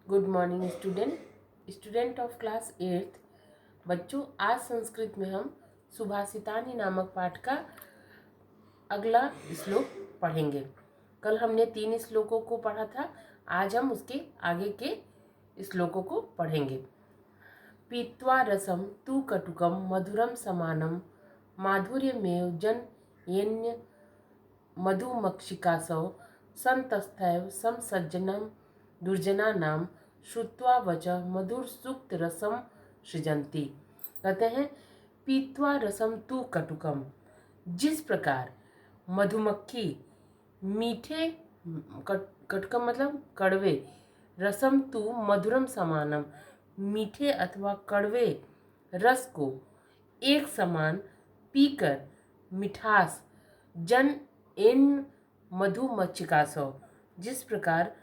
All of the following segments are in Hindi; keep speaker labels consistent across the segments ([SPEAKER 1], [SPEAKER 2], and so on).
[SPEAKER 1] Good morning student of class 8th। बच्चों, आज संस्कृत में हम सुभाषितानि नामक पाठ का अगला श्लोक पढ़ेंगे। कल हमने 3 श्लोकों को पढ़ा था। आज हम उसके आगे के श्लोकों को पढ़ेंगे। पीत्वा रसम तु कटुकम मधुरम समानम माधुर्यमेव जनयेन्य मधुमक्षिकासौ संतस्थैव समसज्जनम दुर्जनानाम श्रुत्वा वच मधुर सूक्त रसम सृजन्ति। कहते हैं पीत्वा रसम तु कटुकम, जिस प्रकार मधुमक्खी मीठे कटुकम मतलब कड़वे, रसम तु मधुरम समानम मीठे अथवा कड़वे रस को एक समान पीकर मिठास जन इन मधुमक्षिकासौ, जिस प्रकार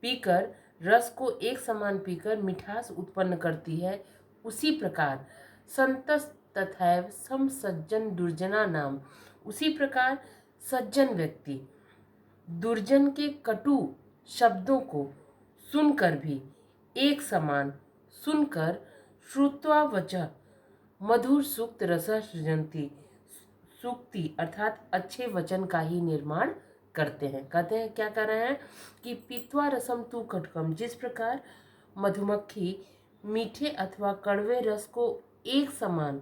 [SPEAKER 1] पीकर रस को एक समान पीकर मिठास उत्पन्न करती है, उसी प्रकार संतस तथैव समसज्जन दुर्जना नाम, उसी प्रकार सज्जन व्यक्ति दुर्जन के कटु शब्दों को सुनकर भी एक समान सुनकर श्रुत्वा वचः मधुर सूक्त रस सृजन्ति, सूक्ति अर्थात अच्छे वचन का ही निर्माण करते हैं। कहते हैं क्या कर रहे हैं कि पीत्वा रसम तु कटुकम, जिस प्रकार मधुमक्खी मीठे अथवा कड़वे रस को एक समान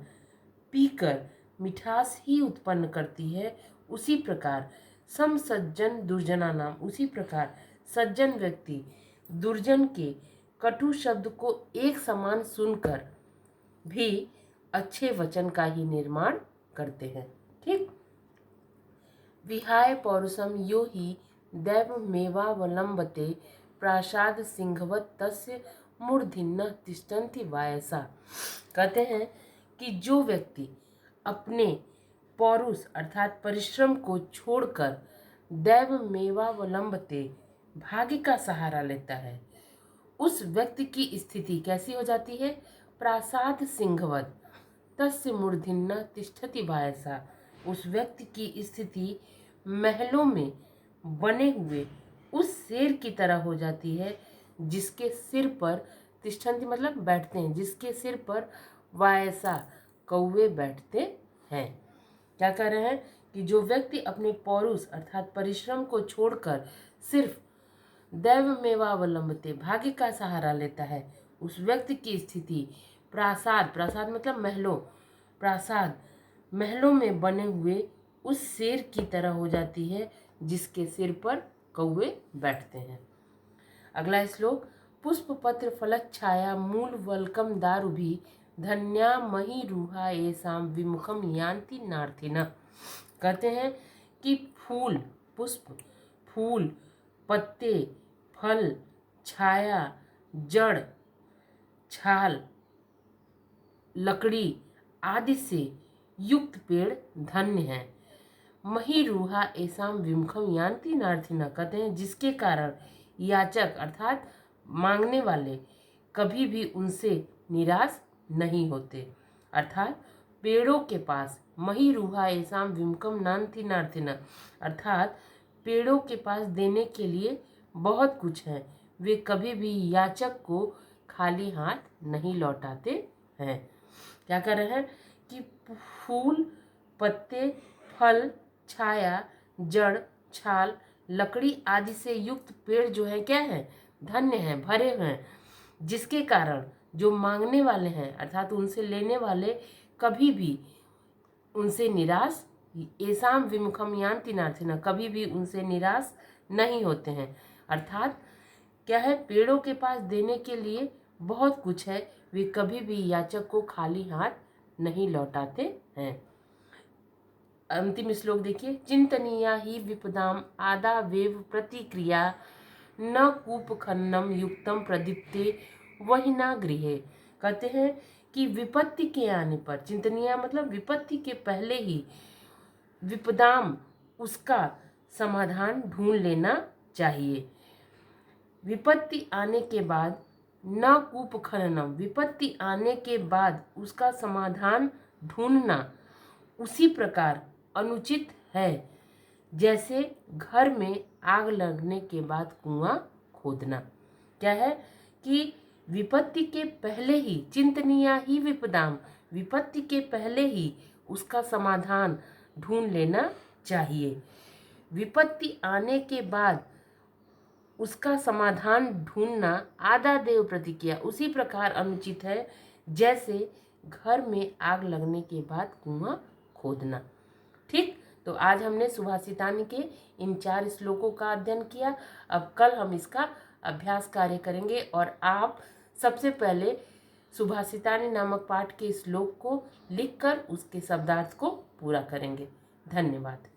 [SPEAKER 1] पीकर मिठास ही उत्पन्न करती है, उसी प्रकार समसज्जन दुर्जना नाम, उसी प्रकार सज्जन व्यक्ति दुर्जन के कटु शब्द को एक समान सुनकर भी अच्छे वचन का ही निर्माण करते हैं। ठीक। विहाय पौरुषम यो हि दैवमेवावलंबते प्रासाद सिंहवत तस्य मूर्धिन्नः तिष्ठन्ति वायसा। कहते हैं कि जो व्यक्ति अपने पौरुष अर्थात परिश्रम को छोड़कर दैवमेवावलंबते भाग्य का सहारा लेता है, उस व्यक्ति की स्थिति कैसी हो जाती है? प्रासाद सिंहवत तस्य मूर्धिन्नः तिष्ठति वायसा। उस व्यक्ति की स्थिति महलों में बने हुए उस शेर की तरह हो जाती है, जिसके सिर पर तिष्ठन्ति मतलब बैठते हैं, जिसके सिर पर वायसा कौवे बैठते हैं। क्या कह रहे हैं कि जो व्यक्ति अपने पौरुष अर्थात परिश्रम को छोड़कर सिर्फ दैवमेवावलंबते भाग्य का सहारा लेता है, उस व्यक्ति की स्थिति प्रासाद, प्रासाद मतलब महलों, प्रासाद महलों में बने हुए उस शेर की तरह हो जाती है, जिसके सिर पर कौवे बैठते हैं। अगला श्लोक। पुष्प पत्र फलच्छाया मूल वल्कम दारुभि धन्या मही रूहा एसाम विमुखम यान्ति नार्थिनः। कहते हैं कि फूल, पुष्प, फूल, पत्ते, फल, छाया, जड़, छाल, लकड़ी आदि से युक्त पेड़ धन्य है। मही रूहा एसाम विमुखम यान्ति नार्थिनः। कहते हैं जिसके कारण याचक अर्थात मांगने वाले कभी भी उनसे निराश नहीं होते। अर्थात पेड़ों के पास मही रूहा एसाम विमुखम नान्ति नार्थिनः, अर्थात पेड़ों के पास देने के लिए बहुत कुछ है, वे कभी भी याचक को खाली हाथ नहीं लौटाते हैं। क्या कर रहे हैं कि फूल, पत्ते, फल, छाया, जड़, छाल, लकड़ी आदि से युक्त पेड़ जो है क्या है? धन्य है, भरे हैं, जिसके कारण जो मांगने वाले हैं अर्थात उनसे लेने वाले कभी भी उनसे निराश एसाम विमुखम यान्ति नार्थिनः, कभी भी उनसे निराश नहीं होते हैं। अर्थात क्या है? पेड़ों के पास देने के लिए बहुत कुछ है, वे कभी भी याचक को खाली हाथ नहीं लौटाते हैं। अंतिम श्लोक देखिए। चिंतनीया ही विपदाम आदा वेव प्रतिक्रिया न कूप खन्नम युक्तम प्रदीप्ते वहिना गृहे। कहते हैं कि विपत्ति के आने पर, चिंतनीय मतलब विपत्ति के पहले ही, विपदाम उसका समाधान ढूंढ लेना चाहिए। विपत्ति आने के बाद न कूप खननम, विपत्ति आने के बाद उसका समाधान ढूंढना उसी प्रकार अनुचित है जैसे घर में आग लगने के बाद कुआं खोदना। क्या है कि विपत्ति के पहले ही चिंतनीया ही विपदाम, विपत्ति के पहले ही उसका समाधान ढूंढ लेना चाहिए। विपत्ति आने के बाद उसका समाधान ढूंढना आदा देव प्रतिक्रिया उसी प्रकार अनुचित है जैसे घर में आग लगने के बाद कुआं खोदना। ठीक, तो आज हमने सुभाषितानी के इन 4 श्लोकों का अध्ययन किया। अब कल हम इसका अभ्यास कार्य करेंगे और आप सबसे पहले सुभाषितानी नामक पाठ के श्लोक को लिखकर उसके शब्दार्थ को पूरा करेंगे। धन्यवाद।